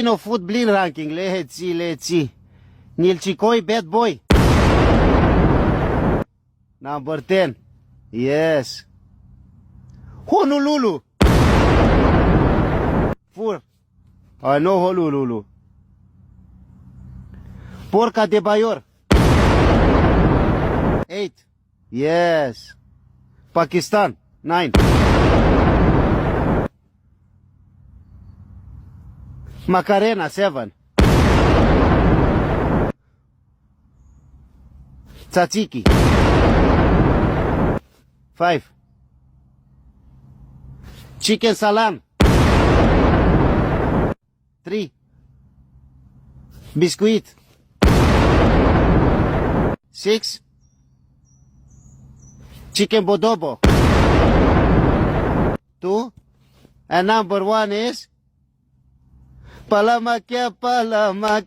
No food blin ranking. Let's see. Nilchikoi bad boy. Number 10. Yes. Honolulu. 4. I know Honolulu. Porca de Bayor. 8. Yes. Pakistan. 9. Macarena. 7. Tzatziki. 5. Chicken salam. 3. Biscuit. 6. Chicken bodobo. 2. And number 1 is Palamak ya Palamak.